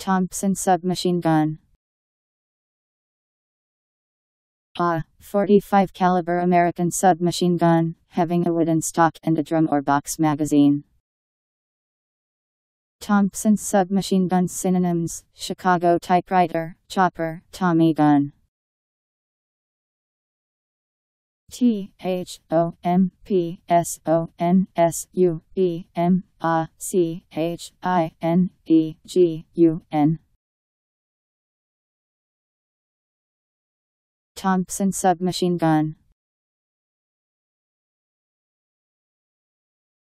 Thompson submachine gun. A 45 caliber American submachine gun, having a wooden stock and a drum or box magazine. Thompson submachine gun synonyms: Chicago typewriter, chopper, Tommy gun. THOMPSONSUBMACHINE gun. Thompson submachine gun.